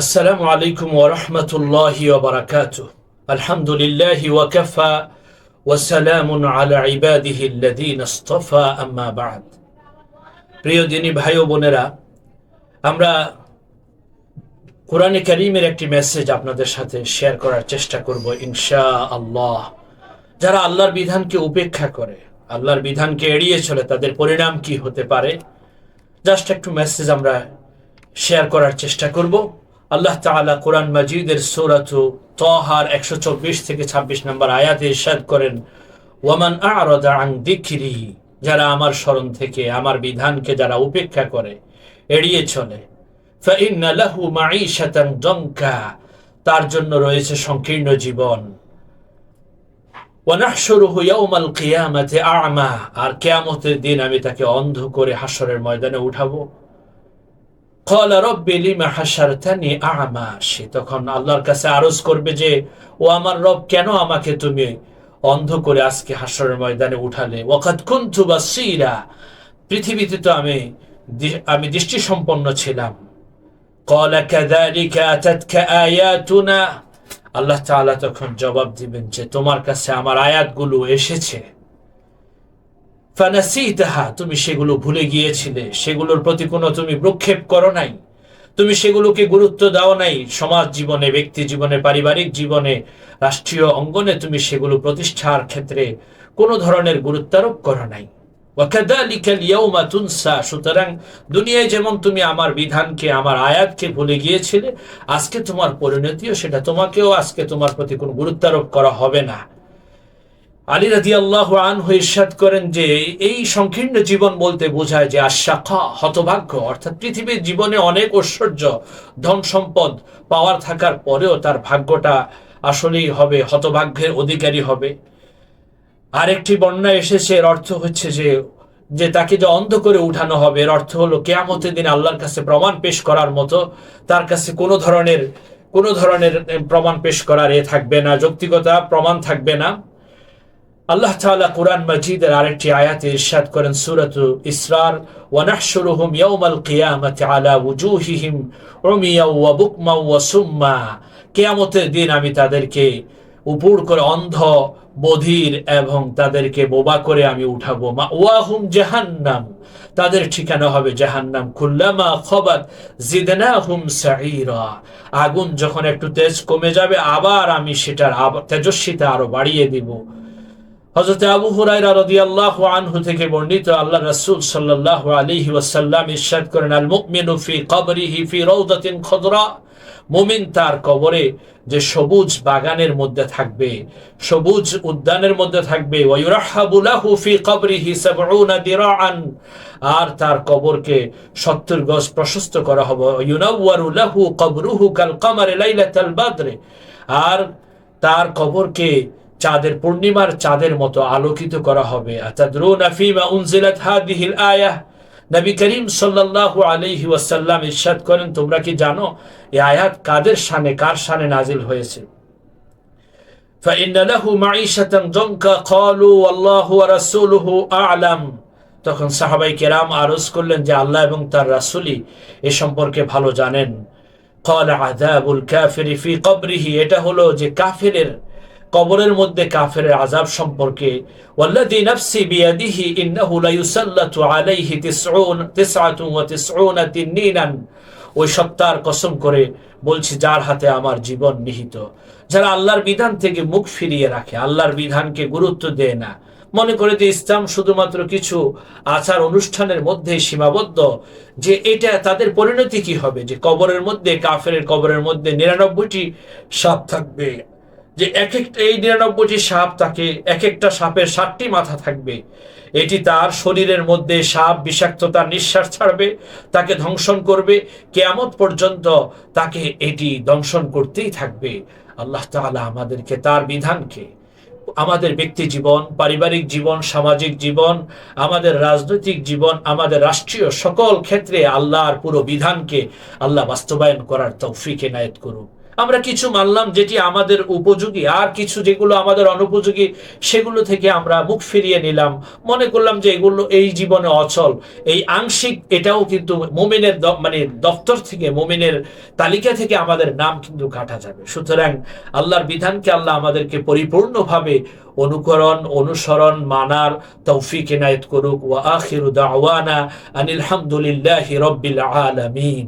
السلام عليكم ورحمة الله وبركاته. الحمد لله وكفى وسلام على عباده الذين اصطفى أما بعد. প্রিয় দিনী ভাই ও বোনেরা, আমরা কোরআনে কারীমের একটি মেসেজ আপনাদের সাথে শেয়ার করার চেষ্টা করব ইনশাআল্লাহ। যারা আল্লাহর বিধানকে উপেক্ষা করে, আল্লাহর বিধানকে এড়িয়ে চলে, তাদের পরিণাম কি হতে পারে, জাস্ট একটু মেসেজ আমরা শেয়ার করার চেষ্টা করব। আল্লাহ তাআলা কোরআন মাজিদের সূরাত তাহার 124 থেকে 26 নম্বর আয়াতে ইরশাদ করেন, ওয়ামান আ'রাদা আন যিকরি, যারা আমার স্মরণ থেকে, আমার বিধানকে যারা উপেক্ষা করে, এড়িয়ে চলে, ফাইন্না লাহু মাঈশাতান দানকা, তার জন্য রয়েছে সংকীর্ণ জীবন। ওয়া নাহশুরুহু ইয়াওমাল কিয়ামাতি আ'মা, আর কিয়ামতের দিন আমি তাকে অন্ধ করে হাসরের ময়দানে উঠাবো। ক্বালা রাব্বি লিমা হাশারতানি আ'মা, সে তখন আল্লাহর কাছে আরজ করবে যে, ও আমার রব, কেন আমাকে তুমি অন্ধ করে আজকে হাসরের ময়দানে উঠালে? ওয়াকাদ কুনতু বাসীরা, পৃথিবীতে তো আমি দৃষ্টি সম্পন্ন ছিলাম। ক্বালা কাযালিকা আতাতকা আয়াতুনা, আল্লাহ তাআলা তখন জবাব দিবেন যে, তোমার কাছে আমার আয়াতগুলো এসেছে, ফানাসিতাহা, তুমি সেগুলো ভুলে গিয়েছিলে, সেগুলোর প্রতি কোনো তুমি ভ্রুক্ষেপ করো নাই, তুমি সেগুলোকে গুরুত্ব দাও নাই। সমাজ জীবনে, ব্যক্তি জীবনে, পারিবারিক জীবনে, রাষ্ট্রীয় অঙ্গনে তুমি সেগুলো প্রতিষ্ঠার ক্ষেত্রে কোনো ধরনের গুরুত্বারোপ করো নাই। ওয়াকাযালিকাল ইয়াউমা তুনসা, সুতরাং দুনিয়ায় যেমন তুমি আমার বিধানকে, আমার আয়াতকে ভুলে গিয়েছিলে, আজকে তোমার পরিণতিও সেটা, তোমাকেও আজকে তোমার প্রতি কোনো গুরুত্বারোপ করা হবে না। আলী রাদিয়াল্লাহু আনহু ইরশাদ করেন যে, এই সংকীর্ণ জীবন বলতে বোঝায় যে আশাকা, হতভাগ্য, অর্থাৎ পৃথিবীর জীবনে অনেক ঐশ্বর্য, ধন সম্পদ পাওয়ার থাকার পরেও তার ভাগ্যটা আসলেই হবে হতভাগ্যের অধিকারী হবে। আরেকটি বর্ণনায় এসেছে, এর অর্থ হচ্ছে যে তাকে যে অন্ধ করে উঠানো হবে, এর অর্থ হলো কিয়ামতের দিন আল্লাহর কাছে প্রমাণ পেশ করার মতো তার কাছে কোনো ধরনের প্রমাণ পেশ করার থাকবে না, যৌক্তিকতা প্রমাণ থাকবে না। আল্লাহ তাআলা কোরআন মাজিদের আরেকটি আয়াতে ইরশাদ করেন সূরাত ইসরার, ওয়া নাহশুরুহুম ইয়াওমাল কিয়ামাতি আলা ওয়ুজুহিহিম উমিয়াও ওয়া বুকমাও ওয়া সুম্মা, কিয়ামতের দিন আমি তাদেরকে উপুড় করে অন্ধ, বধির এবং তাদেরকে বোবা করে আমি উঠাবো। মাওয়াহুম জাহান্নাম, তাদের ঠিকানা হবে জাহান্নাম। কুল্লামা খাবাত জিদনাহুম সাঈরা, আগুন যখন একটু তেজ কমে যাবে, আবার আমি সেটার তেজস্বিতা আরো বাড়িয়ে দিব। হযরত আবু হুরায়রা রাদিয়াল্লাহু আনহু থেকে বর্ণিত, আল্লাহ রাসূল সাল্লাল্লাহু আলাইহি ওয়াসাল্লাম ইরশাদ করেন, আল মুমিনু ফি কবরিহি ফি রাউদাতিন খাদরা, মুমিন তার কবরে যে সবুজ বাগানের মধ্যে থাকবে, সবুজ উদ্যানের মধ্যে থাকবে। ওয়া ইউরাহাবু লাহু ফি কবরিহি ৭০ দিরাআন, আর তার কবরকে ৭০ গজ প্রশস্ত করা হবে। ইউনাওয়ারু লাহু কবরুহু কাল কমারি লাইলাতাল বদর, আর তার কবরকে পূর্ণিমার চাঁদের মতো আলোকিত করা হবে। আতাদরুনা ফিমা উনজিলাত হাদিহিল আয়াহ, নবী করিম সাল্লাল্লাহু আলাইহি ওয়াসাল্লাম ইরশাদ করেন, তোমরা কি জানো এই আয়াত কাদের শানে, কার শানে নাজিল হয়েছে? ফাইন্না লাহু মাঈশাতান দানকা ক্বালু ওয়াল্লাহু ওয়া রাসূলুহু আ'লাম, তখন সাহাবায়ে কেরাম আরজ করলেন যে আল্লাহ এবং তার রাসূলই এ সম্পর্কে ভালো জানেন। ক্বালা আযাবুল কাফিরি ফি কবরিহি, এটা হলো যে কাফেরের কবরের মধ্যে কাফেরের আযাব সম্পর্কে। ওয়াল্লাযী নাফসি বিয়াদিহি ইন্নাহু লা ইউসাল্লাতু আলাইহি ৯৯ তিননীনান, ওই সত্তার কসম করে বলছি যার হাতে আমার জীবন নিহিত, যারা আল্লাহর বিধান থেকে মুখ ফিরিয়ে রাখে, আল্লাহর বিধানকে গুরুত্ব দেয় না, মনে করে যে ইসলাম শুধুমাত্র কিছু আচার অনুষ্ঠানের মধ্যে সীমাবদ্ধ, যে এটা তাদের পরিণতি কি হবে, যে কবরের মধ্যে, কাফেরের কবরের মধ্যে ৯৯টি সাপ থাকবে, যে এই ৯৯টি সাপ, তাকে এক একটা সাপের ৭টি মাথা থাকবে, এটি তার শরীরের মধ্যে সাপ বিষাক্ততার নিঃশ্বাস ছাড়বে, তাকে ধ্বংসন করবে, কিয়ামত পর্যন্ত তাকে এটি দংশন করতেই থাকবে। আল্লাহ তাআলা আমাদেরকে তার বিধানকে আমাদের ব্যক্তি জীবন, পারিবারিক জীবন, সামাজিক জীবন, আমাদের রাজনৈতিক জীবন, আমাদের রাষ্ট্রীয় সকল ক্ষেত্রে আল্লাহর পুরো বিধানকে আল্লাহ বাস্তবায়ন করার তৌফিক এনায়েত করুন। আমরা কিছু মানলাম যেটি আমাদের উপযোগী, আর কিছু যেগুলো আমাদের অনুপযোগী সেগুলো থেকে আমরা মুখ ফিরিয়ে নিলাম, মনে করলাম যে এগুলো এই জীবনে অচল। এই আংশিক এটাও কিন্তু মুমিনের মানে দপ্তর থেকে, মুমিনের তালিকা থেকে আমাদের নাম কিন্তু কাটা যাবে। সুতরাং আল্লাহর বিধানকে আল্লাহ আমাদেরকে পরিপূর্ণভাবে অনুসরণ মানার তৌফিক এনায়েত করুক। ওয়া আখিরু দাওয়ানা আনিল হামদুলিল্লাহি রাব্বিল আলামিন।